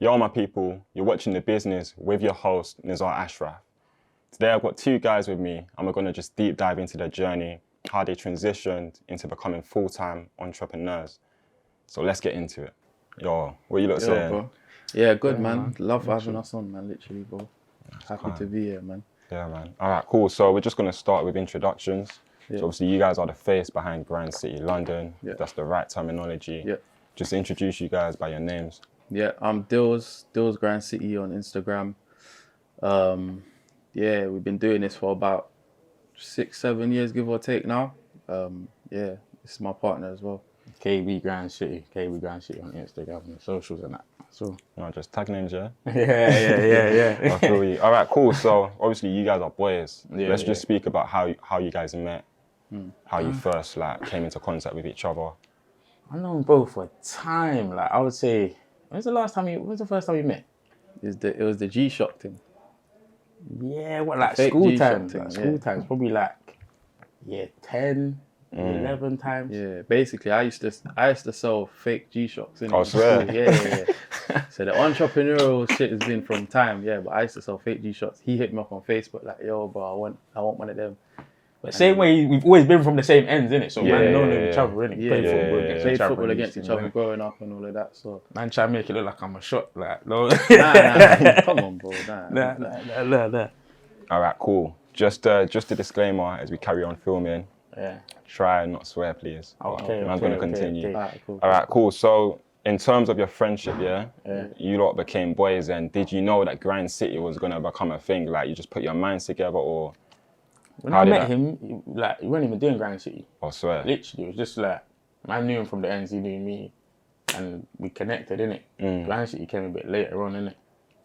Yo, my people, you're watching The BIZNIZ with your host, Nizar Ashraff. Today I've got two guys with me and we're going to just deep dive into their journey, how they transitioned into becoming full-time entrepreneurs. So let's get into it. Yo, what you lot saying? Bro. Yeah, good, Yeah, man. Love Literally. having us on, man, literally, bro. Happy to be here, man. Yeah, man. All right, cool. So we're just going to start with introductions. Yeah. So obviously you guys are the face behind Grand City London. Yeah. That's the right terminology. Yeah. Just introduce you guys by your names. Yeah, I'm Dills Grand City on Instagram. Yeah, we've been doing this for about 6-7 years, give or take now. Yeah, this is my partner as well. KB Grand City on Instagram and the socials and that. So No, just tag names, yeah? yeah. I feel you. All right, cool. So obviously you guys are boys. Yeah, Let's yeah. just speak about how you guys met, how you first came into contact with each other. I've known bro for time. Like I would say, when's the first time you met? It was the G-Shock thing. Yeah, what like Fake school G-Shock times? thing, Like, yeah. school times, probably like 10, 11 times. Yeah, basically, I used to sell fake G-Shocks. I swear. Yeah. So the entrepreneurial shit has been from time, yeah. But I used to sell fake G-Shocks. He hit me up on Facebook like, yo, bro, I want one of them. But same way, we've always been from the same ends, innit? So man, known yeah. each other, innit? Yeah, Played yeah, football yeah, against Played each other. football and against these each things, other innit? growing up and all of that. So Man, try to make it look like I'm a shot, like no. nah, come on, bro. Nah. All right, cool. Just a disclaimer as we carry on filming. Yeah. Try and not swear, please. Okay, Man's okay, gonna continue. okay. Alright, cool. All right, cool. So in terms of your friendship, yeah, Yeah. you lot became boys. And did you know that Grand City was gonna become a thing? Like you just put your minds together, or When How I did met that- him, he wasn't even doing Grand City. I swear? Literally, it was just like, man knew him from the ends, he knew me, and we connected, innit? Grand City came a bit later on, innit?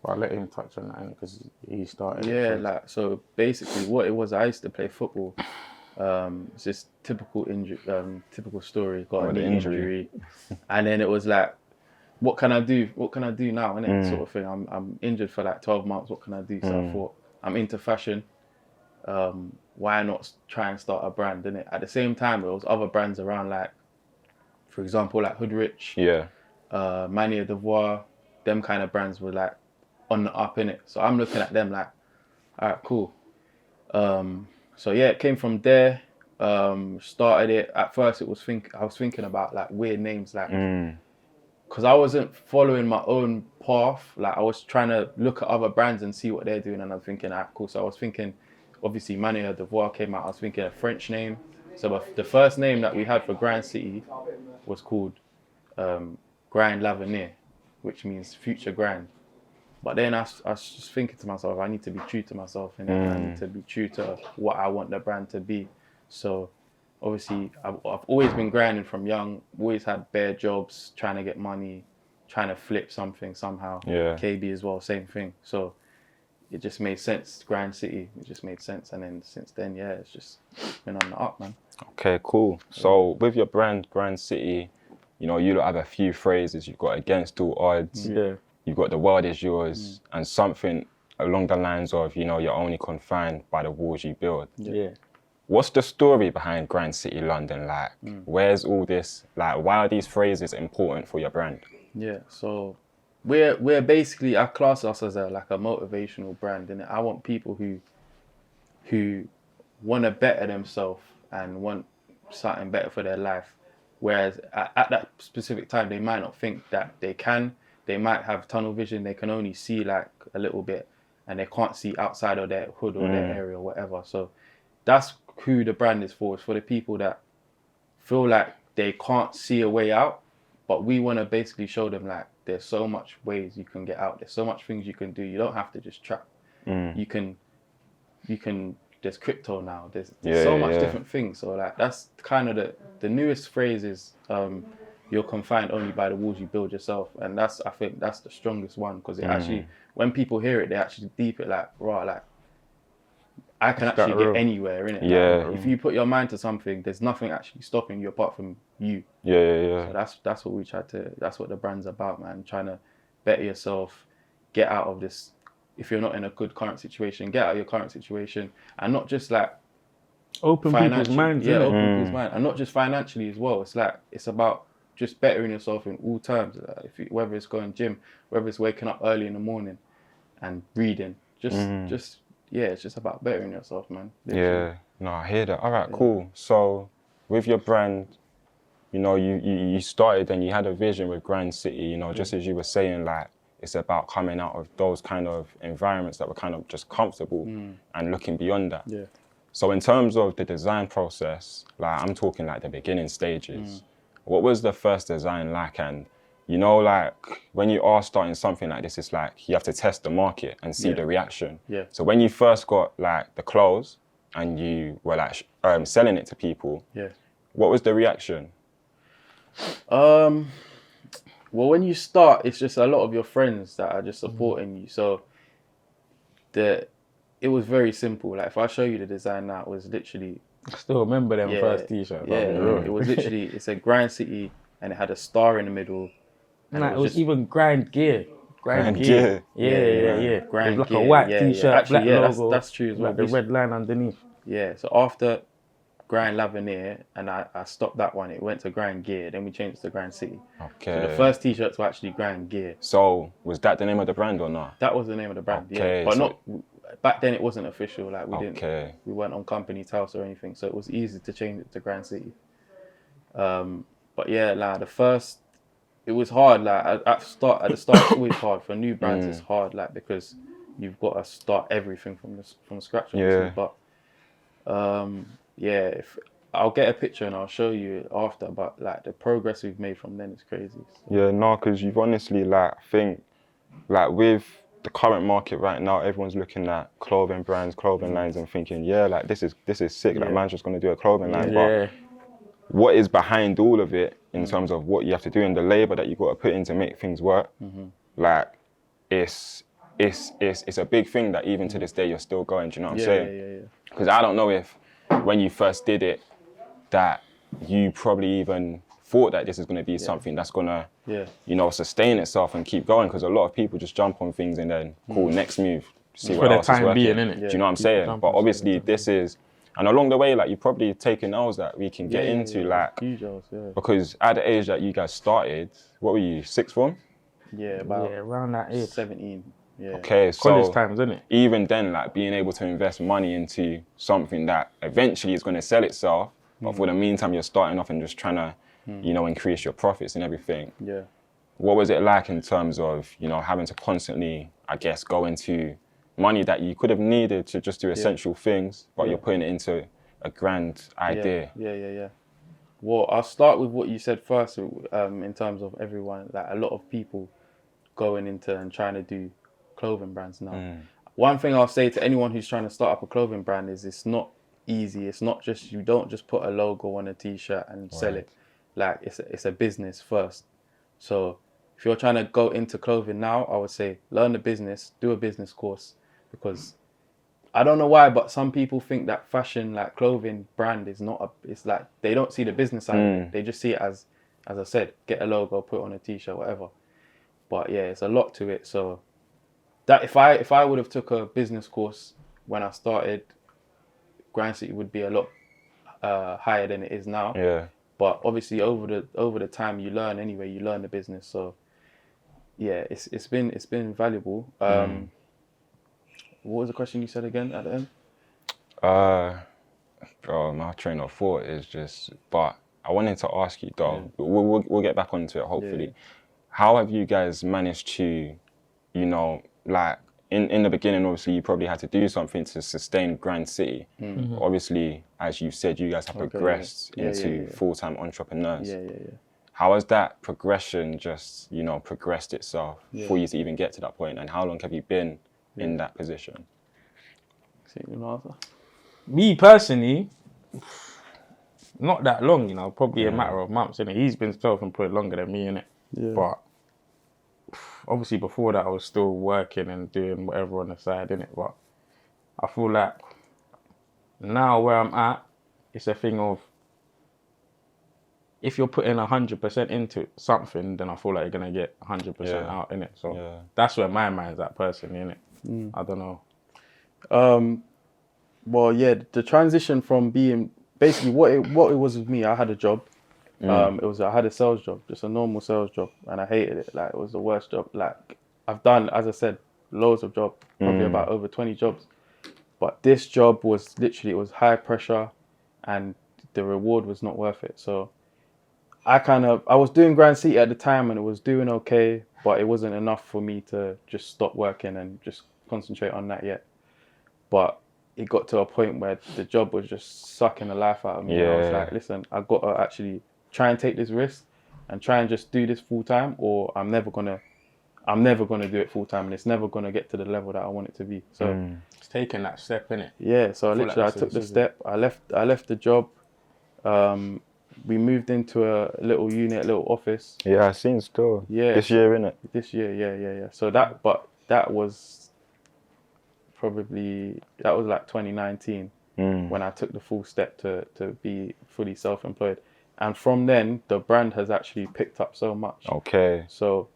But I'll let him touch on that, innit? Because he started. it Yeah, first. like so. Basically, what it was, I used to play football. It's just typical injury, typical story. Got a the knee injury. and then it was like, what can I do? What can I do now? Innit? Sort of thing. I'm injured for like 12 months. What can I do? So I thought, I'm into fashion. Why not try and start a brand? Innit? At the same time, there was other brands around, like, for example, like Hoodrich, Yeah. Mania Devoir. Them kind of brands were like on the up, innit? So I'm looking at them like, all right, cool. So yeah, it came from there. Started it. At first, I was thinking about like weird names, like, because I wasn't following my own path. Like I was trying to look at other brands and see what they're doing, and I was thinking, ah, cool. So I was thinking, obviously, Mania Devoir came out. I was thinking a French name. So the first name that we had for Grand City was called Grand L'Avenir, which means future grand. But then I was just thinking to myself, I need to be true to myself, and I need to be true to what I want the brand to be. So obviously, I've always been grinding from young, always had bare jobs, trying to get money, trying to flip something somehow. Yeah. KB as well, same thing. So it just made sense, Grand City, it just made sense. And then since then, yeah, it's just been on the up, man. Okay, cool. So with your brand, Grand City, you know, you lot have a few phrases. You've got against all odds. Yeah. You've got the world is yours, and something along the lines of, you know, you're only confined by the walls you build. Yeah. What's the story behind Grand City London? Like, where's all this? Like, why are these phrases important for your brand? Yeah, so we're basically, I class us as a motivational brand, and I want people who want to better themselves and want something better for their life. Whereas at that specific time, they might not think that they can. They might have tunnel vision. They can only see like a little bit, and they can't see outside of their hood or their area or whatever. So that's who the brand is for. It's for the people that feel like they can't see a way out, but we want to basically show them like there's so much ways you can get out. There's so much things you can do. You don't have to just trap. You can. There's crypto now. There's so much different things. So like that's kind of the newest phrase is you're confined only by the walls you build yourself, and I think that's the strongest one, because it actually, when people hear it, they actually deep it like, right, like I can actually get anywhere in it. Yeah. Like, if you put your mind to something, there's nothing actually stopping you apart from you. Yeah. So that's what we try to. That's what the brand's about, man. Trying to better yourself, get out of this. If you're not in a good current situation, get out of your current situation, and not just like Open people's minds. Yeah, innit? open people's mind, and not just financially as well. It's like it's about just bettering yourself in all terms. Whether it's going gym, whether it's waking up early in the morning and reading, it's just about bettering yourself, man. Literally. Yeah, no, I hear that. All right, cool. So with your brand, you know, you started and you had a vision with Grand City, you know, just as you were saying, like, it's about coming out of those kind of environments that were kind of just comfortable and looking beyond that. Yeah. So in terms of the design process, like I'm talking like the beginning stages, what was the first design like? And you know, like when you are starting something like this, it's like you have to test the market and see the reaction. Yeah. So when you first got like the clothes and you were like selling it to people, what was the reaction? Well, when you start, it's just a lot of your friends that are just supporting you. So it was very simple. Like if I show you the design now, it was literally. I still remember them first t-shirts. Yeah, it was literally. It's a Grand City, and it had a star in the middle. And it was even Grand Gear. Grand Gear. Yeah. Grand it was like Gear, a white t-shirt, Actually, black logo. That's true as well. Like the red line underneath. Yeah. So after Grand Lavinier, and I stopped that one. It went to Grand Gear. Then we changed to Grand City. Okay. So the first t-shirts were actually Grand Gear. So was that the name of the brand or not? That was the name of the brand. Okay, Yeah. But so not back then. It wasn't official. Like we weren't on company's house or anything. So it was easy to change it to Grand City. But yeah, like it was hard. Like at the start, it's always hard for new brands. It's hard, like because you've got to start everything from scratch. Obviously. But if I'll get a picture and I'll show you after. But like the progress we've made from then is crazy. So. Yeah, no, because you've honestly like think like with the current market right now, everyone's looking at clothing brands, clothing lines, and thinking, yeah, like this is sick. Like man's just gonna do a clothing line, but what is behind all of it in terms of what you have to do and the labor that you got to put in to make things work, like it's a big thing that even to this day you're still going. Do you know what I'm saying? Yeah. Because I don't know if when you first did it that you probably even thought that this is going to be something that's going to, you know, sustain itself and keep going. Because a lot of people just jump on things and then next move, see what else is working. Do you know what I'm saying? But obviously this is. And along the way, like, you've probably taken L's that we can get into, like, huge L's, because at the age that you guys started, what were you, sixth form? Around that age. 17, Okay, so college times, isn't it? Even then, like, being able to invest money into something that eventually is going to sell itself, but for the meantime, you're starting off and just trying to, you know, increase your profits and everything. Yeah. What was it like in terms of, you know, having to constantly, I guess, go into money that you could have needed to just do essential things, but you're putting it into a grand idea. Yeah. Well, I'll start with what you said first, in terms of everyone, like a lot of people going into and trying to do clothing brands now. One thing I'll say to anyone who's trying to start up a clothing brand is it's not easy. It's not just, you don't just put a logo on a t-shirt and sell it. Like it's a business first. So if you're trying to go into clothing now, I would say learn the business, do a business course. Because I don't know why, but some people think that fashion, like clothing brand, is not it's like they don't see the business side of it. They just see it as I said, get a logo, put it on a t-shirt, whatever. But yeah, it's a lot to it. So that if I would have took a business course when I started, Grand City would be a lot higher than it is now. Yeah. But obviously over the time you learn anyway, you learn the business. So yeah, it's been valuable. What was the question you said again at the end? Bro, my train of thought is just, but I wanted to ask you though, we'll get back onto it hopefully. How have you guys managed to, you know, like in the beginning, obviously you probably had to do something to sustain Grand City. Obviously, as you said, you guys have progressed into full-time entrepreneurs. Yeah. How has that progression just, you know, progressed itself for you to even get to that point? And how long have you been in that position? Me personally, not that long, you know, probably a matter of months, innit? He's been self-employed longer than me, innit? Yeah. But obviously before that I was still working and doing whatever on the side, innit? But I feel like now where I'm at, it's a thing of if you're putting 100% into something, then I feel like you're gonna get 100% out, innit? So that's where my mind's at personally, innit? I don't know. Well, yeah, the transition from being basically what it was with me. I had a job, I had a sales job, just a normal sales job, and I hated it. Like, it was the worst job. Like, I've done, as I said, loads of jobs, probably about over 20 jobs. But this job was literally, it was high pressure, and the reward was not worth it. So I was doing Grand City at the time, and it was doing okay, but it wasn't enough for me to just stop working and just concentrate on that yet. But it got to a point where the job was just sucking the life out of me. I was like, listen, I've got to actually try and take this risk and try and just do this full time, or I'm never gonna do it full time, and it's never gonna get to the level that I want it to be. So it's taking that step, innit? Yeah. So I took the step. I left the job. We moved into a little unit, a little office. Yeah, I seen still. Yeah. This year, innit? This year, yeah. So that was like 2019 when I took the full step to be fully self-employed. And from then, the brand has actually picked up so much. Okay. So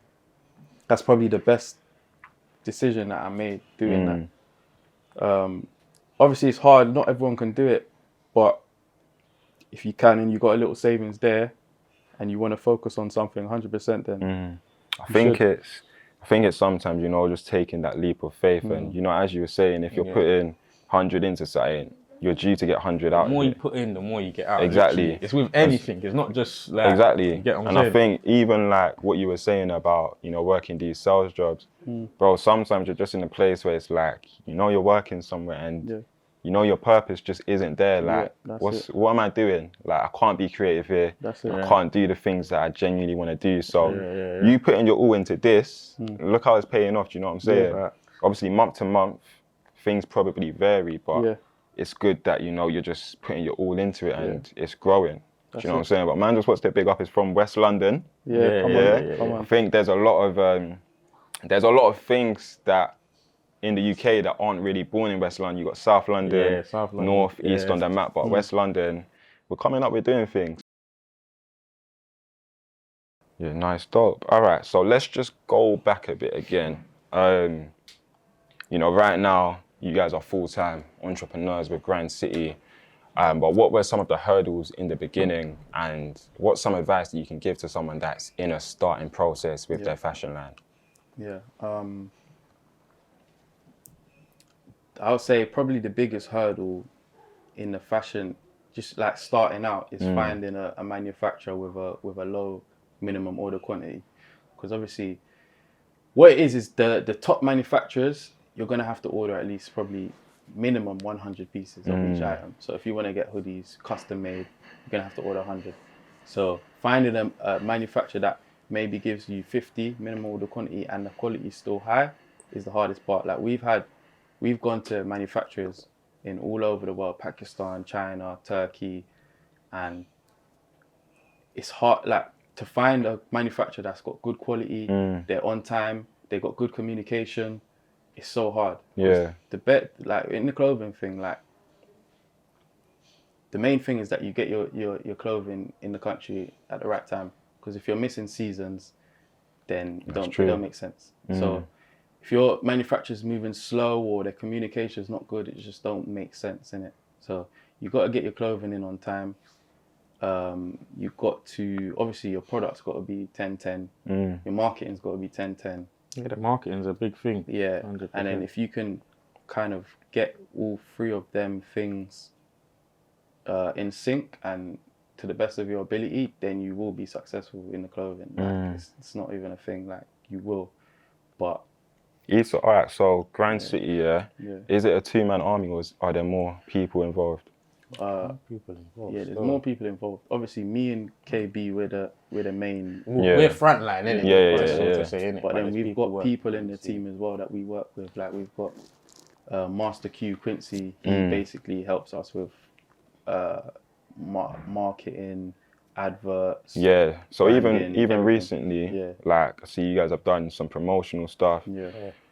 that's probably the best decision that I made doing that. Obviously, it's hard. Not everyone can do it. But if you can and you got a little savings there and you want to focus on something 100%, then I think it's sometimes, you know, just taking that leap of faith. And, you know, as you were saying, if you're putting 100 into something, you're due to get 100 out. The more you put in, the more you get out. Exactly. Literally. It's with anything. It's not just like... Exactly. You get what I'm and saying? I think even like what you were saying about, you know, working these sales jobs, bro, sometimes you're just in a place where it's like, you know, you're working somewhere and you know your purpose just isn't there. Like, what am I doing? Like, I can't be creative here. I can't do the things that I genuinely want to do. So you putting your all into this, look how it's paying off. Do you know what I'm saying? Obviously, month to month, things probably vary, but it's good that, you know, you're just putting your all into it and it's growing. Do you know what I'm saying? But man, just what's the big up is from West London. Come on. I think there's a lot of things that in the UK that aren't really born in West London. You got South London, North, East on the map, but West London, we're coming up with doing things. Yeah, nice, dope. All right, so let's just go back a bit again. You know, right now, you guys are full-time entrepreneurs with Grand City, but what were some of the hurdles in the beginning, and what's some advice that you can give to someone that's in a starting process with their fashion line? Yeah, I would say probably the biggest hurdle in the fashion, just like starting out, is finding a manufacturer with a low minimum order quantity, because obviously what it is the top manufacturers, you're going to have to order at least probably minimum 100 pieces of each item. So if you want to get hoodies custom made, you're going to have to order 100. So finding a manufacturer that maybe gives you 50 minimum order quantity and the quality is still high is the hardest part. Like, we've gone to manufacturers in all over the world, Pakistan, China, Turkey, and it's hard, like, to find a manufacturer that's got good quality, they're on time, they got good communication. It's so hard. Yeah. Like in the clothing thing, like the main thing is that you get your clothing in the country at the right time. Because if you're missing seasons, then it don't make sense. So if your manufacturer's moving slow or their communication's not good, it just don't make sense, innit? So you got to get your clothing in on time. You've got to, obviously your product's got to be 10-10. Your marketing's got to be 10-10. Yeah, the marketing's a big thing. Yeah, 100%. And then if you can kind of get all three of them things in sync and to the best of your ability, then you will be successful in the clothing. Like, it's not even a thing, like, you will. But all right, so Grand City, is it a two-man army or are there more people involved? People involved. Yeah, there's more people involved. Obviously, me and KB, we're the main. We're frontline, innit? Yeah. But then we've got people in the team as well that we work with. Like, we've got Master Q Quincy. He basically helps us with marketing, adverts. Yeah. So branding, even recently, like, I see you guys have done some promotional stuff. Yeah.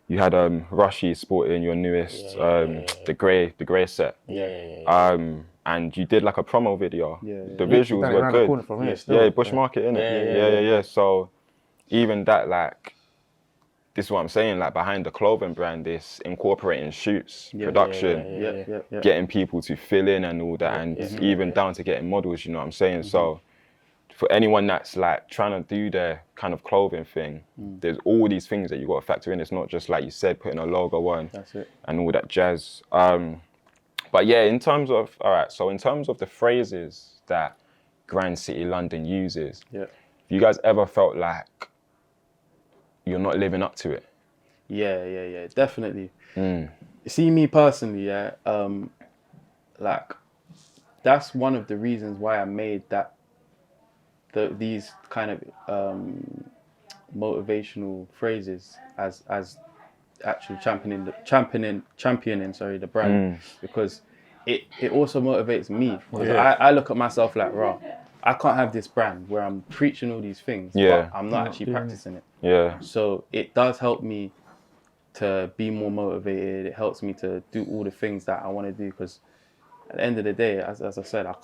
You had Rushy sporting your newest the grey set. And you did like a promo video. The visuals were good. Bush Market, innit? Yeah. So even that, like, this is what I'm saying, like, behind the clothing brand is incorporating shoots, production, getting people to fill in and all that, and even down to getting models, you know what I'm saying? So for anyone that's like trying to do their kind of clothing thing, there's all these things that you got to factor in. It's not just like you said, putting a logo on That's it. and all that jazz. But yeah, in terms of the phrases that Grand City London uses, Yeah. have you guys ever felt like you're not living up to it? Yeah, definitely. See, me personally, yeah, like that's one of the reasons why I made these kind of motivational phrases as actually championing the brand, because it also motivates me, because I look at myself like, raw, I can't have this brand where I'm preaching all these things, but I'm not actually practicing it. Yeah. So it does help me to be more motivated. It helps me to do all the things that I want to do, because at the end of the day, as I said, I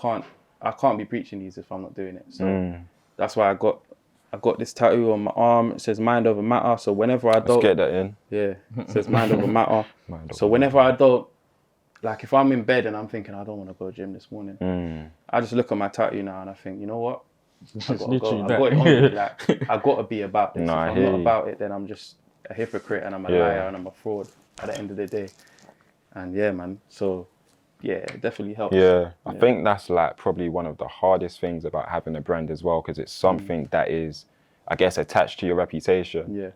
can't be preaching these if I'm not doing it. So that's why I got this tattoo on my arm. It says "Mind over matter." So whenever I don't, Let's get that in. yeah, it says "Mind over matter." Mind So over whenever I don't, like if I'm in bed and I'm thinking I don't want to go to gym this morning, I just look at my tattoo now and I think, you know what? I gotta go. I got it on me. Like, I gotta be about this. No, if I I'm hear not you. about it, then I'm just a hypocrite and I'm a liar and I'm a fraud at the end of the day. And yeah, man. So yeah, it definitely helps. Yeah, I think that's like probably one of the hardest things about having a brand as well, because it's something that is, I guess, attached to your reputation.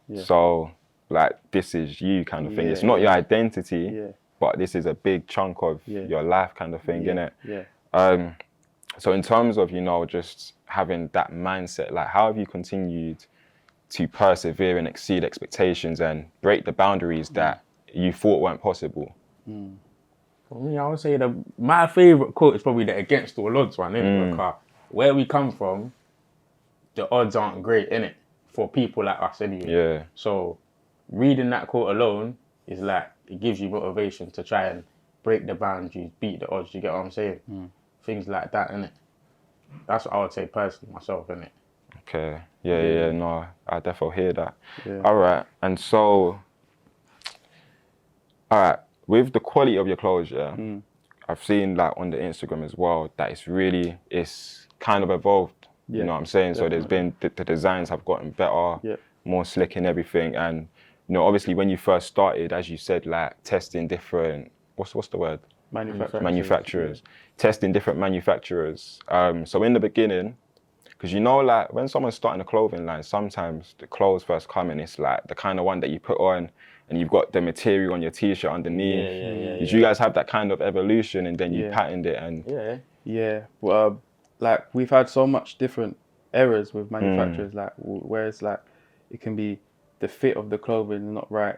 Yeah. So like, this is you kind of thing. It's not your identity, but this is a big chunk of your life kind of thing, innit? Yeah. So in terms of, you know, just having that mindset, like how have you continued to persevere and exceed expectations and break the boundaries that you thought weren't possible? For me, I would say my favourite quote is probably the "against all odds" one, innit? Because where we come from, the odds aren't great, innit? For people like us anyway. Yeah. So reading that quote alone is like, it gives you motivation to try and break the boundaries, beat the odds, you get what I'm saying? Things like that, innit? That's what I would say personally myself, innit? Okay. Yeah, no, I definitely hear that. Yeah. All right. And so, all right, with the quality of your clothes, I've seen like on the Instagram as well that it's kind of evolved. You know what I'm saying? Definitely. So there's been, the designs have gotten better, more slick and everything. And, you know, obviously when you first started, as you said, like testing different, what's the word? Manufacturers. Testing different manufacturers. So in the beginning, because you know, like when someone's starting a clothing line, sometimes the clothes first come and it's like the kind of one that you put on and you've got the material on your t-shirt underneath. Did you guys have that kind of evolution and then you patterned it and... Yeah. Well, like we've had so much different errors with manufacturers, like where it's like it can be the fit of the clothing not right,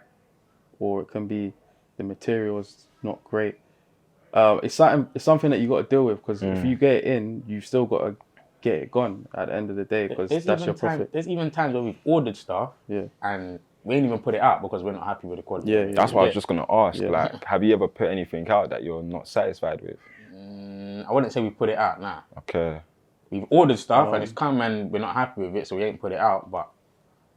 or it can be the materials not great. It's something that you got to deal with, because if you get it in, you still got to get it gone at the end of the day, because that's your profit. There's even times where we've ordered stuff and we ain't even put it out because we're not happy with the quality. That's what I was just going to ask. Like, have you ever put anything out that you're not satisfied with? I wouldn't say we put it out, nah. Okay. We've ordered stuff and it's come and we're not happy with it, so we ain't put it out, but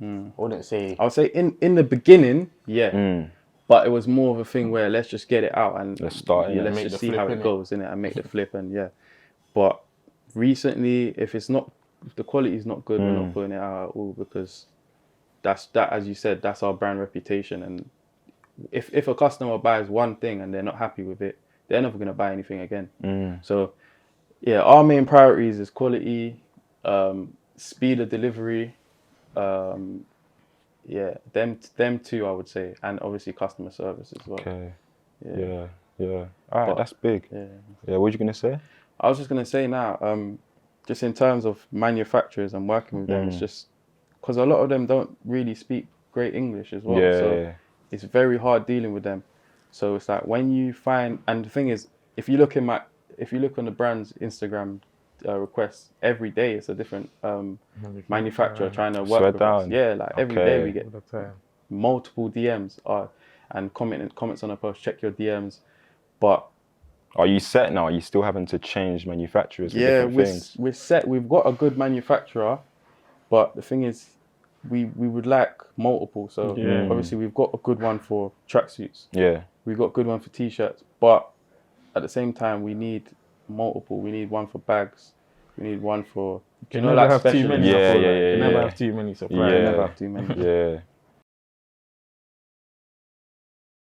I wouldn't say... I would say in the beginning, but it was more of a thing where let's just get it out and let's start, let's just see how it goes, innit, and make the flip, and But recently, if the quality is not good, we're not putting it out at all, because that, as you said, that's our brand reputation. And if a customer buys one thing and they're not happy with it, they're never going to buy anything again. So our main priorities is quality, speed of delivery, them two, I would say, and obviously customer service as well. Okay. Yeah. All right, that's big. Yeah, what were you going to say? I was just going to say now, just in terms of manufacturers and working with them, it's just because a lot of them don't really speak great English as well. So it's very hard dealing with them. So it's like when you find, and the thing is, if you look on the brand's Instagram requests, every day it's a different manufacturer trying to work with us. Yeah, like every day we get multiple DMs and comments on a post. Check your DMs, but. Are you set now? Are you still having to change manufacturers for different things? We're set. We've got a good manufacturer, but the thing is, we would like multiple. So obviously we've got a good one for tracksuits. Yeah. We've got a good one for t-shirts, but at the same time we need multiple. We need one for bags. We need one for Can know, never like have too special many. Yeah, I feel yeah, like. yeah, Can never yeah. have too many suppliers. Yeah. Never have too many. Yeah.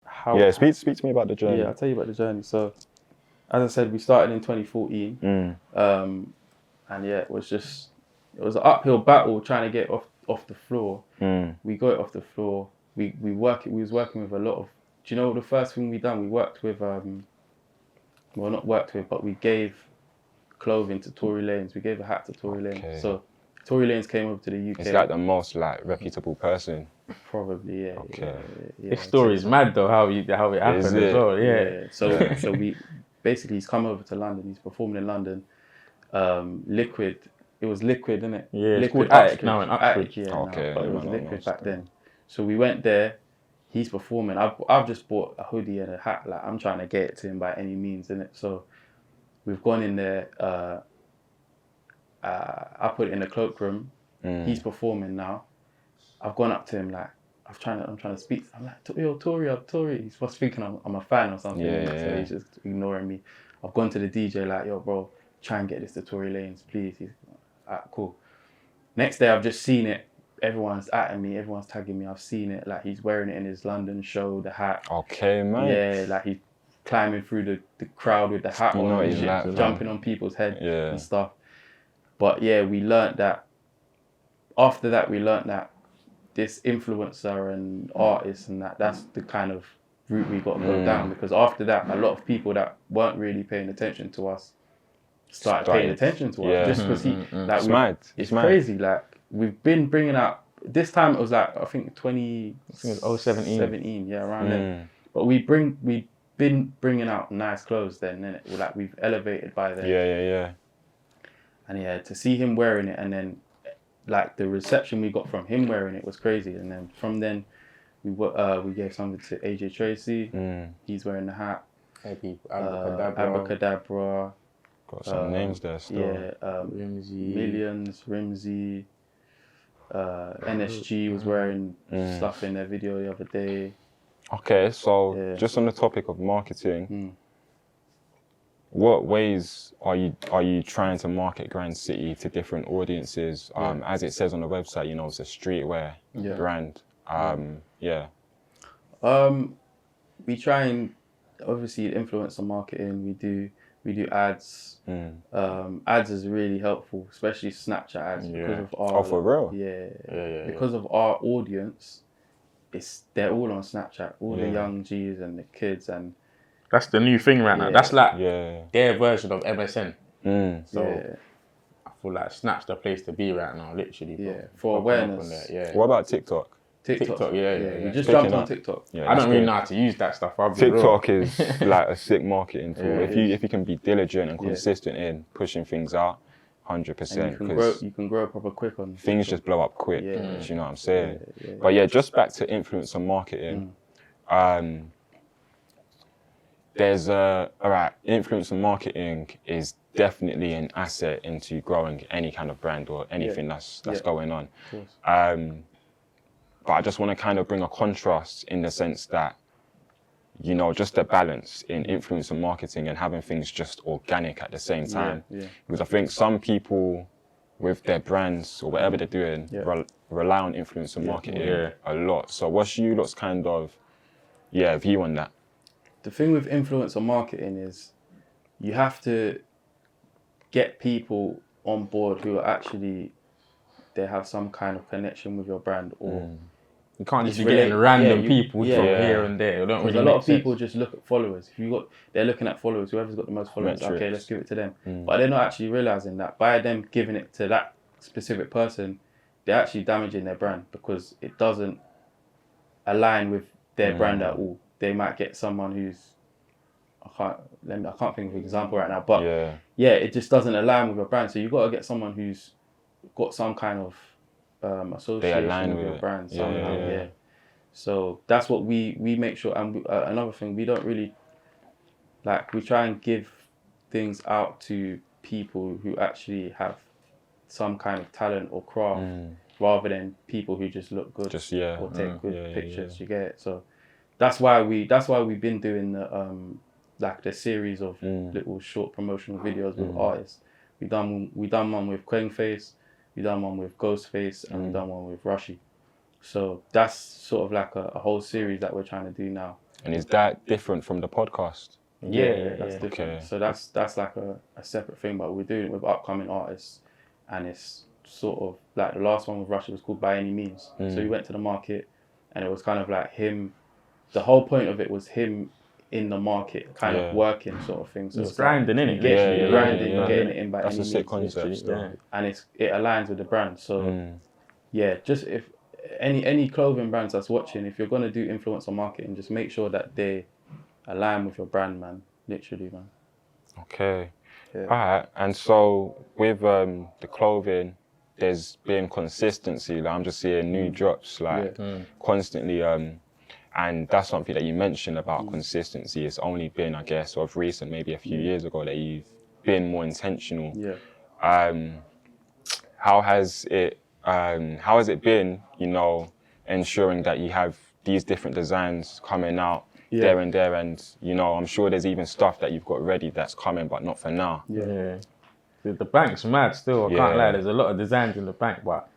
How? Yeah, speak to me about the journey. Yeah, I'll tell you about the journey. So, as I said, we started in 2014, and yeah, it was an uphill battle trying to get off the floor. We got it off the floor. We was working with a lot of. Do you know the first thing we done? We worked with well, not worked with, but we gave clothing to Tory Lanez. We gave a hat to Tory Lanez. So Tory Lanez came over to the UK. It's like the most like reputable person. Probably, yeah. Okay. Yeah. This story is mad though. How it happened as it? well. Yeah. So we basically he's come over to London. He's performing in London. Liquid. It was Liquid, isn't it? Yeah, it's Liquid called Attic now in Oxford. Attic, yeah, Okay, now, but it I was don't know Liquid back stuff. then. So we went there. He's performing. I've just bought a hoodie and a hat. Like I'm trying to get it to him by any means, innit? So we've gone in there. I put it in the cloakroom. He's performing now. I've gone up to him like I'm trying to speak. I'm like, yo, Tory. He's supposed to thinking I'm a fan or something. So he's just ignoring me. I've gone to the DJ like, yo, bro, try and get this to Tory Lanez, please. He's cool. Next day, I've just seen it. Everyone's atting me. Everyone's tagging me. I've seen it. Like he's wearing it in his London show, the hat. Okay, man. Yeah, like he's climbing through the crowd with the hat You know on what and he's shit, like, jumping on people's heads Yeah. and stuff. But yeah, we learnt that. After that, we learnt that this influencer and artist and that's the kind of route we got to go down, because after that, a lot of people that weren't really paying attention to us started paying attention to us. Yeah. Just because It's mad. It's mad. crazy. Like we've been bringing out. This time it was like I think 17. yeah, around then. But we've been bringing out nice clothes then, innit? Like we've elevated by then. Yeah. And yeah, to see him wearing it, and then like the reception we got from him wearing it was crazy. And then from then we gave something to AJ Tracy. He's wearing the hat. Abracadabra. Got some names there still. Yeah, Millions, Rimsey, NSG was wearing stuff in their video the other day. Okay, so just on the topic of marketing, what ways are you trying to market Grand City to different audiences? As it says on the website, you know, it's a streetwear brand. We try and obviously influencer marketing. We do ads. Ads is really helpful, especially Snapchat ads because of our. Oh, for real? Yeah. Because of our audience, they're all on Snapchat. All the young G's and the kids, and That's the new thing right now. That's like Yeah. their version of MSN. So yeah. I feel like Snap's the place to be right now, literally. bro. Yeah, for Popping up on awareness. there, Yeah. What about TikTok? TikTok, yeah. We just Picking jumped on up. TikTok. Yeah, I that's don't really good. know how to use that stuff. I'll be real. TikTok is like a sick marketing tool. Yeah, if you can be diligent and consistent in pushing things out, 100%. Because You can grow proper quick on things TikTok. just blow up quick. Yeah. Do you know what I'm saying? Yeah. But yeah, just back to influencer marketing. There's influencer marketing is definitely an asset into growing any kind of brand or anything that's going on. Of course. But I just want to kind of bring a contrast in the sense that, you know, just a balance in influencer marketing and having things just organic at the same time. Yeah. Because I think some people with their brands or whatever they're doing rely on influencer marketing a lot. So what's you lot's kind of view on that? The thing with influencer marketing is you have to get people on board who are actually, they have some kind of connection with your brand, or You can't just be It's getting relate- random yeah, people from here and there. It don't because really a lot make of people sense. just look at followers. They're looking at followers. Whoever's got the most followers, okay, Metrics. let's give it to them. But they're not actually realizing that by them giving it to that specific person, they're actually damaging their brand, because it doesn't align with their brand at all. They might get someone who's I can't think of an example right now, but it just doesn't align with your brand. So you've got to get someone who's got some kind of association with your brand somehow. So that's what we make sure. And another thing, we don't really we try and give things out to people who actually have some kind of talent or craft, rather than people who just look good or take good pictures. You get it? So that's why we've been doing the series of little short promotional videos with artists, We done one with Quangface, we done one with Ghostface, and we done one with Rushy. So that's sort of like a whole series that we're trying to do now. And is that different from the podcast? Yeah, that's different. Okay. So that's like a separate thing, but we're doing it with upcoming artists, and it's sort of like the last one with Russia was called By Any Means. So we went to the market, and it was kind of like him. The whole point of it was him in the market, kind of working sort of thing. So it's grinding, like, innit? Literally grinding, getting it in by That's any a sick means. concept still. And it aligns with the brand. So yeah, just if any clothing brands that's watching, if you're gonna do influencer marketing, just make sure that they align with your brand, man. Literally, man. Okay. Yeah. All right. And so with the clothing, there's been consistency. Like I'm just seeing new drops, like constantly. And that's something that you mentioned about consistency. It's only been, I guess, sort of recent, maybe a few years ago, that you've been more intentional. Yeah. How has it been, you know, ensuring that you have these different designs coming out there and there, and you know, I'm sure there's even stuff that you've got ready that's coming, but not for now. Yeah. The bank's mad still. I can't lie. There's a lot of designs in the bank, but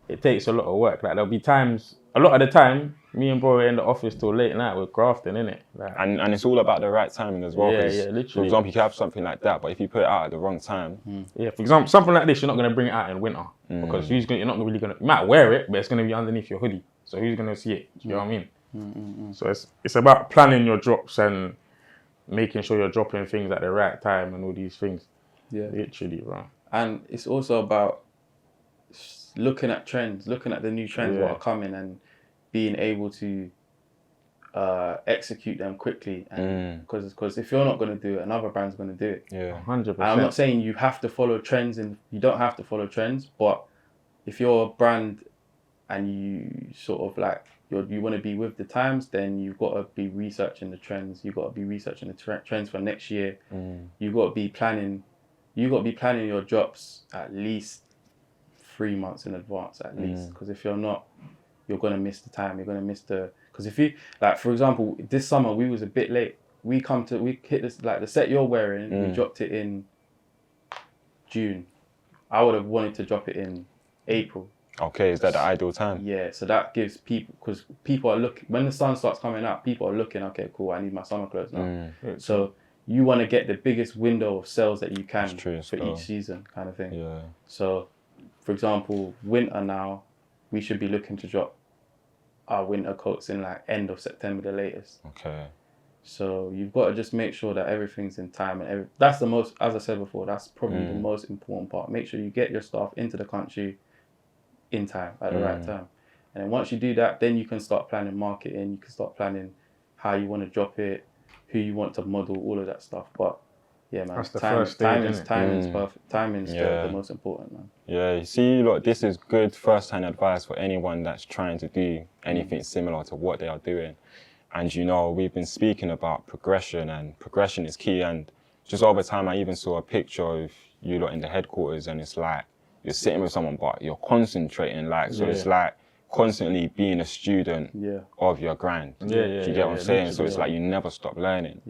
it takes a lot of work. Like there'll be times, a lot of the time, me and bro are in the office till late night. We're grafting, innit? Like, and it's all about the right timing as well. Yeah, 'cause, literally. For example, you can have something like that, but if you put it out at the wrong time, yeah, for example, something like this, you're not gonna bring it out in winter because you're not really gonna. You might wear it, but it's gonna be underneath your hoodie. So who's gonna see it? Do you know what I mean? So it's about planning your drops and making sure you're dropping things at the right time and all these things. Yeah. Literally, bro. And it's also about looking at trends, looking at the new trends that are coming, and being able to execute them quickly. And because if you're not going to do it, another brand's going to do it. yeah, 100%. I'm not saying you have to follow trends, and you don't have to follow trends, but if you're a brand and you sort of like you want to be with the times, then you've got to be researching the trends. You've got to be researching the trends for next year. You've got to be planning. You've got to be planning your drops at least 3 months in advance, at least. Because if you're not, you're gonna miss the time. You're gonna miss the. Because if you like, for example, this summer we was a bit late. We hit this, like the set you're wearing. We dropped it in June. I would have wanted to drop it in April. okay, is that the ideal time? Yeah, so that gives people, because people are looking, when the sun starts coming out, people are looking, okay, cool, I need my summer clothes now. So you want to get the biggest window of sales that you can for each season, kind of thing. Yeah. So, for example, winter now, we should be looking to drop our winter coats in like end of September, the latest. Okay. So you've got to just make sure that everything's in time, and that's the most, as I said before, that's probably the most important part. Make sure you get your stuff into the country in time, at the right time. And then once you do that, then you can start planning marketing, you can start planning how you want to drop it, who you want to model, all of that stuff. But yeah, man, that's the first stage, timing's perfect. Timing's the most important, man. Yeah, you see, look, this is good first-hand advice for anyone that's trying to do anything similar to what they are doing. And you know, we've been speaking about progression, and progression is key. And just over time, I even saw a picture of you lot in the headquarters, and it's like you're sitting with someone, but you're concentrating, like, so it's like constantly being a student of your grind. Do you get what I'm saying? So it's like you never stop learning.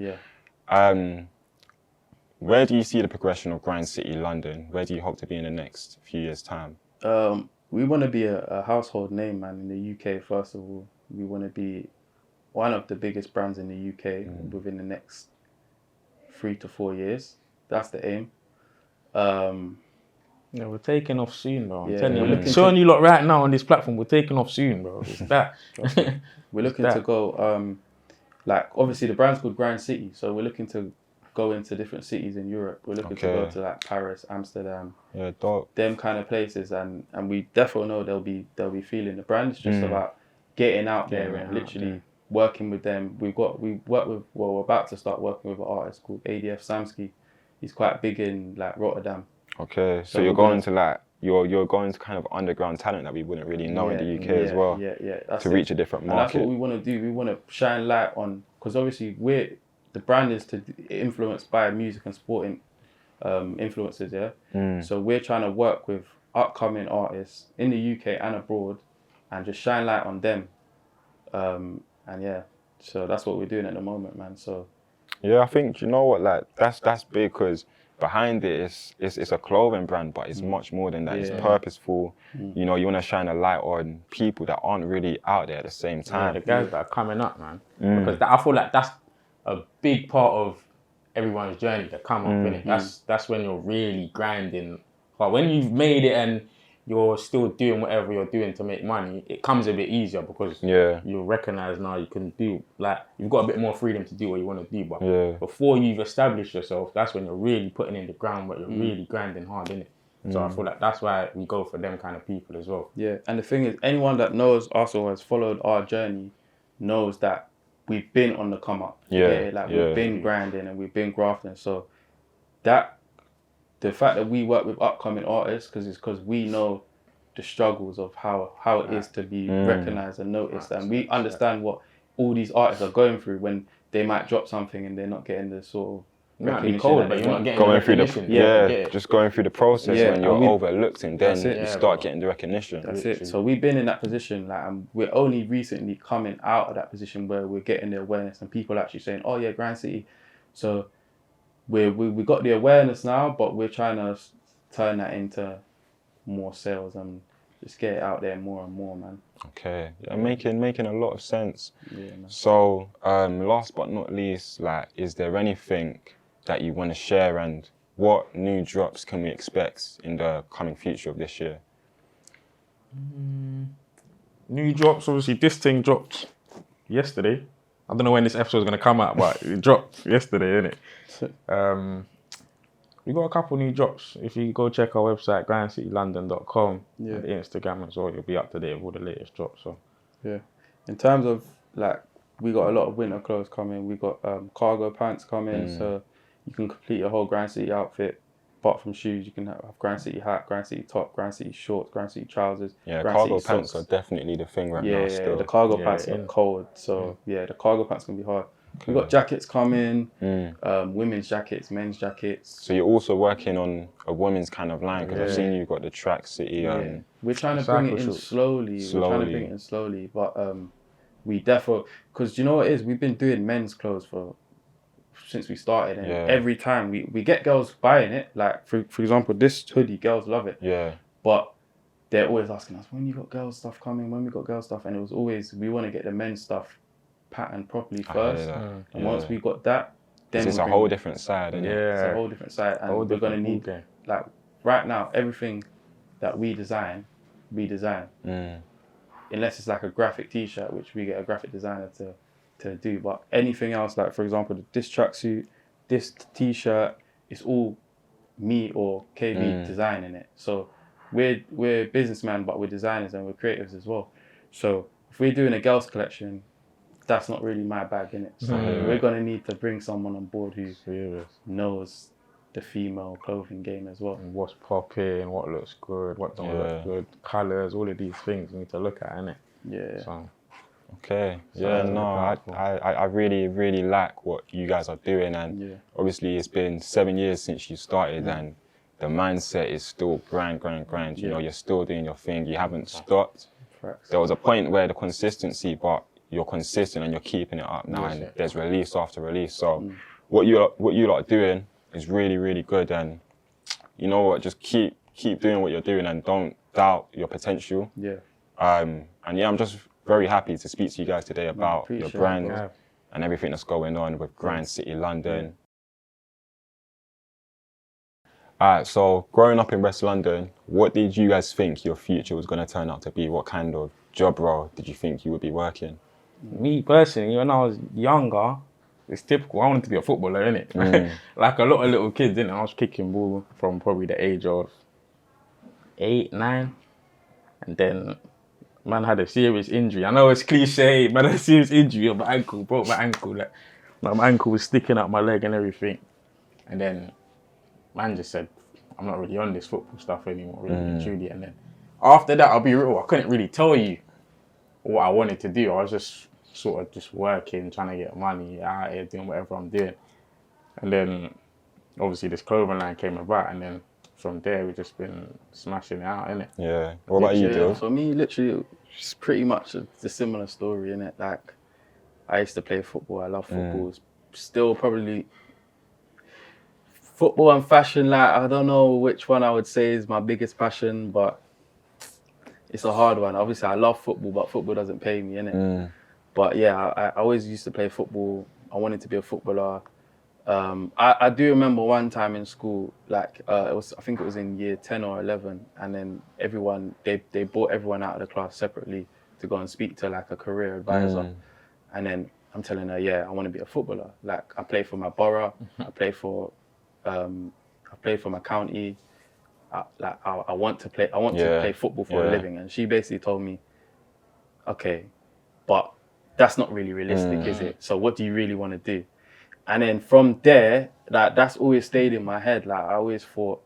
Where do you see the progression of Grind City, London? Where do you hope to be in the next few years' time? We want to be a household name, man, in the UK, first of all. We want to be one of the biggest brands in the UK within the next 3 to 4 years. That's the aim. Yeah, we're taking off soon, bro. I'm Yeah, telling you, we're showing you lot right now on this platform, we're taking off soon, bro. It's that. We're looking to go, like, obviously the brand's called Grind City, so we're looking to go into different cities in Europe. We're looking to go to like Paris, Amsterdam, dope. Them kind of places, and we definitely know they'll be feeling the brand. It's just about getting out there and literally working with them. We're about to start working with an artist called ADF Samsky. He's quite big in like Rotterdam. Okay, so you're going to like you're going to kind of underground talent that we wouldn't really know in the UK as well. That's to reach a different market. And that's what we want to do. We want to shine light on, because obviously the brand is influenced by music and sporting influences, So we're trying to work with upcoming artists in the UK and abroad, and just shine light on them. So that's what we're doing at the moment, man. So yeah, I think, you know what, like that's big, because behind it, it's a clothing brand, but it's much more than that. It's purposeful. You know, you want to shine a light on people that aren't really out there at the same time. The guys that are coming up, man. Because I feel like that's a big part of everyone's journey to come up, innit? That's when you're really grinding. But when you've made it and you're still doing whatever you're doing to make money, it comes a bit easier because you recognise now you can do, like, you've got a bit more freedom to do what you want to do. But before you've established yourself, that's when you're really putting in the groundwork, you're really grinding hard, innit? So I feel like that's why we go for them kind of people as well. Yeah, and the thing is, anyone that knows us or has followed our journey knows that we've been on the come up. We've been grinding and we've been grafting. So the fact that we work with upcoming artists, because we know the struggles of how it is to be recognised and noticed, and we understand what all these artists are going through when they might drop something and they're not getting the sort of recognition. Cold, but you're not getting going through recognition. just going through the process when you're overlooked, and then you start getting the recognition. That's it. So we've been in that position, like, and we're only recently coming out of that position where we're getting the awareness and people actually saying, "Oh yeah, Grand City." So we got the awareness now, but we're trying to turn that into more sales and just get it out there more and more, man. Okay, making a lot of sense. Yeah, man. So last but not least, like, is there anything that you want to share, and what new drops can we expect in the coming future of this year? New drops, obviously this thing dropped yesterday. I don't know when this episode is going to come out, but it dropped yesterday, innit? We got a couple new drops. If you go check our website, grandcitylondon.com, and the Instagram as well, you'll be up to date with all the latest drops. So yeah, in terms of, like, we got a lot of winter clothes coming. We got cargo pants coming, so you can complete your whole Grand City outfit. Apart from shoes, you can have Grand City hat, Grand City top, Grand City shorts, Grand City trousers. Yeah, Grand cargo City pants socks. are definitely the thing right now. Yeah, Still, the cargo pants are cold. So the cargo pants can be hard. We got jackets coming, women's jackets, men's jackets. So you're also working on a women's kind of line, because I've seen you've got the Track City. We're trying to bring it in slowly. We're trying to bring it in slowly, but we definitely, because you know what it is, we've been doing men's clothes since we started, and every time we get girls buying it. Like for example, this hoodie, girls love it. Yeah. But they're always asking us, when you got girls stuff coming, when we got girls stuff, and it was always, we want to get the men's stuff patterned properly first, and once we got that, then it's a whole different side. It's a whole different side, and we're gonna need like right now everything that we design, unless it's like a graphic T-shirt, which we get a graphic designer to do. But anything else, like for example, this tracksuit, this T-shirt, it's all me or KB designing it. So we're businessmen, but we're designers and we're creatives as well. So if we're doing a girls collection, that's not really my bag, innit? So we're gonna need to bring someone on board who knows the female clothing game as well. And what's popping, what looks good, what don't look good, colours, all of these things we need to look at, innit? Yeah. So, okay. I really like what you guys are doing, and obviously it's been 7 years since you started, and the mindset is still grind. You know, you're still doing your thing. You haven't stopped. There was a point where the consistency, but you're consistent and you're keeping it up now, and there's release after release. So what you lot are doing is really good, and you know what, just keep doing what you're doing and don't doubt your potential. And I'm just very happy to speak to you guys today about your brand and everything that's going on with Grand City London. Alright, so growing up in West London, what did you guys think your future was going to turn out to be? What kind of job role did you think you would be working? Me personally, when I was younger, it's typical. I wanted to be a footballer, innit? Like a lot of little kids, innit? I was kicking ball from probably the age of 8, 9, and then man had a serious injury. I know it's cliche, man had a serious injury on my ankle, broke my ankle. Like my ankle was sticking out my leg and everything. And then man just said, I'm not really on this football stuff anymore, really, truly. And then after that, I'll be real, I couldn't really tell you what I wanted to do. I was just sort of just working, trying to get money out here, doing whatever I'm doing. And then obviously this clothing line came about, and then from there we've just been smashing it out, innit? Yeah. What about you, Dill? For me, literally, it's pretty much a similar story, innit? Like, I used to play football. I love football. Still probably Football and fashion, like, I don't know which one I would say is my biggest passion, but it's a hard one. Obviously, I love football, but football doesn't pay me, innit? But yeah, I always used to play football. I wanted to be a footballer. I do remember one time in school, like I think it was in year 10 or 11, and then they brought everyone out of the class separately to go and speak to like a career advisor. And then I'm telling her, yeah, I want to be a footballer. Like I play for my borough, I play for my county. I want to play football for a living. And she basically told me, okay, but that's not really realistic, is it? So what do you really want to do? And then from there, like that's always stayed in my head. Like I always thought,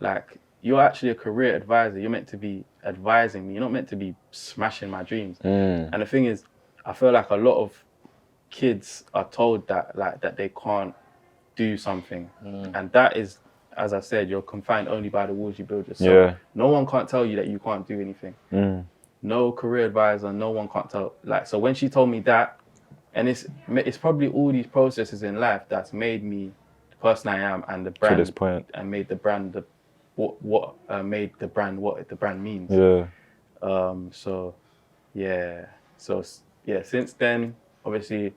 like, you're actually a career advisor. You're meant to be advising me. You're not meant to be smashing my dreams. And the thing is, I feel like a lot of kids are told that they can't do something. And that is, as I said, you're confined only by the walls you build yourself. No one can't tell you that you can't do anything. No career advisor, no one can't tell. Like, so when she told me that, and it's probably all these processes in life that's made me the person I am, and the brand, to this point, and made the brand made the brand what the brand means. So since then, obviously,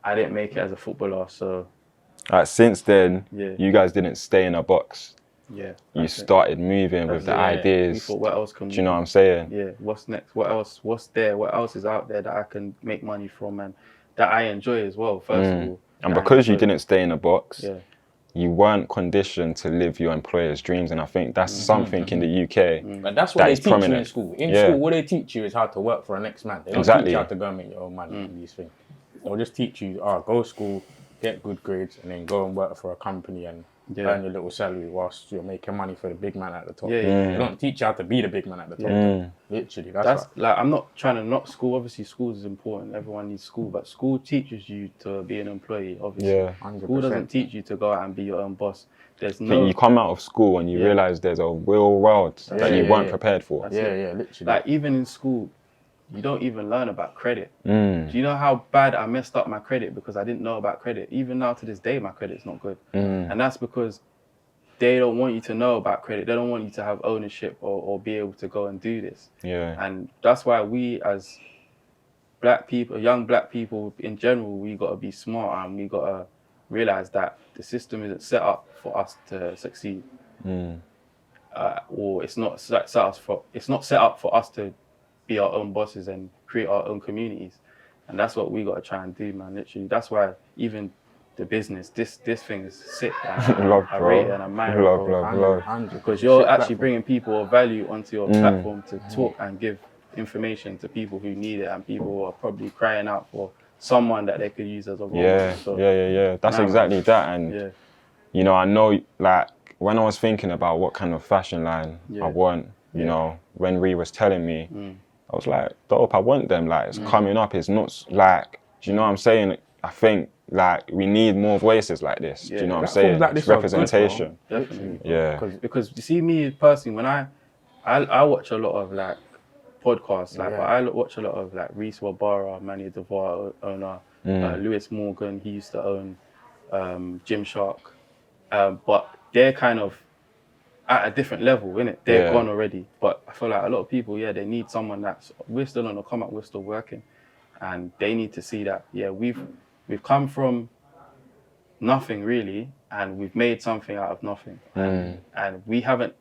I didn't make it as a footballer. So, since then, you guys didn't stay in a box. You started moving with the ideas. We thought, what else can do you know what I'm saying? Yeah. What's next? What else? What's there? What else is out there that I can make money from and that I enjoy as well? First of all. And because you didn't stay in a box, you weren't conditioned to live your employer's dreams, and I think that's something in the UK. But that's what they teach you in school. In school, what they teach you is how to work for the next man. They don't teach you how to go and make your own money and these things. They'll just teach you, go to school, get good grades, and then go and work for a company and earn your little salary whilst you're making money for the big man at the top. They don't teach you how to be the big man at the top. Literally, that's like, I'm not trying to knock school. Obviously, school is important. Everyone needs school, but school teaches you to be an employee. Obviously, 100%. School doesn't teach you to go out and be your own boss. There's no. You come out of school and you realize there's a real world that you weren't prepared for. Literally. Like even in school, you don't even learn about credit. Do you know how bad I messed up my credit because I didn't know about credit? Even now to this day, my credit's not good. And that's because they don't want you to know about credit. They don't want you to have ownership or be able to go and do this. And that's why we as black people, young black people in general, we got to be smart and we got to realize that the system isn't set up for us to succeed. Or it's not set up for us to be our own bosses and create our own communities. And that's what we got to try and do, man, literally. That's why even the business, this thing is sick. I rate it and I admire it. Because you're actually bringing people of value onto your platform to talk and give information to people who need it and people who are probably crying out for someone that they could use as a role model. So, That's exactly that. And, you know, I know, like, when I was thinking about what kind of fashion line I want, you know, when Ree was telling me, I was like, dope, I want them. Like, it's coming up. It's not like, do you know what I'm saying? I think, like, we need more voices like this. Do you know what I'm saying? Like it's representation. Good, definitely. Yeah. Because you see me personally, when I watch a lot of, like, podcasts. Like, I watch a lot of, like, Reese Wabara, Manny DeVar owner, Lewis Morgan, he used to own Gymshark. But they're kind of at a different level, innit? They're gone already. But I feel like a lot of people, they need someone we're still on the come up, we're still working. And they need to see that, we've come from nothing really, and we've made something out of nothing. And we haven't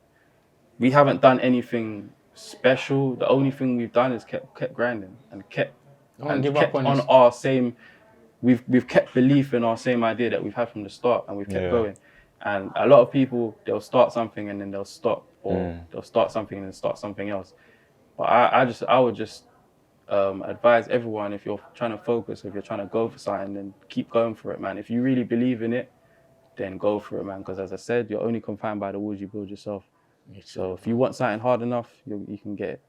done anything special. The only thing we've done is kept grinding and kept on our same. We've kept belief in our same idea that we've had from the start, and we've kept going. And a lot of people, they'll start something and then they'll stop, or they'll start something and then start something else. But I would just advise everyone, if you're trying to focus, if you're trying to go for something, then keep going for it, man. If you really believe in it, then go for it, man. Because as I said, you're only confined by the walls you build yourself. So if you want something hard enough, you can get it.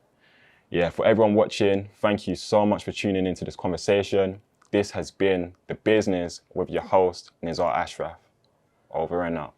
Yeah, for everyone watching, thank you so much for tuning into this conversation. This has been The Business with your host, Nizar Ashraff. Over and out.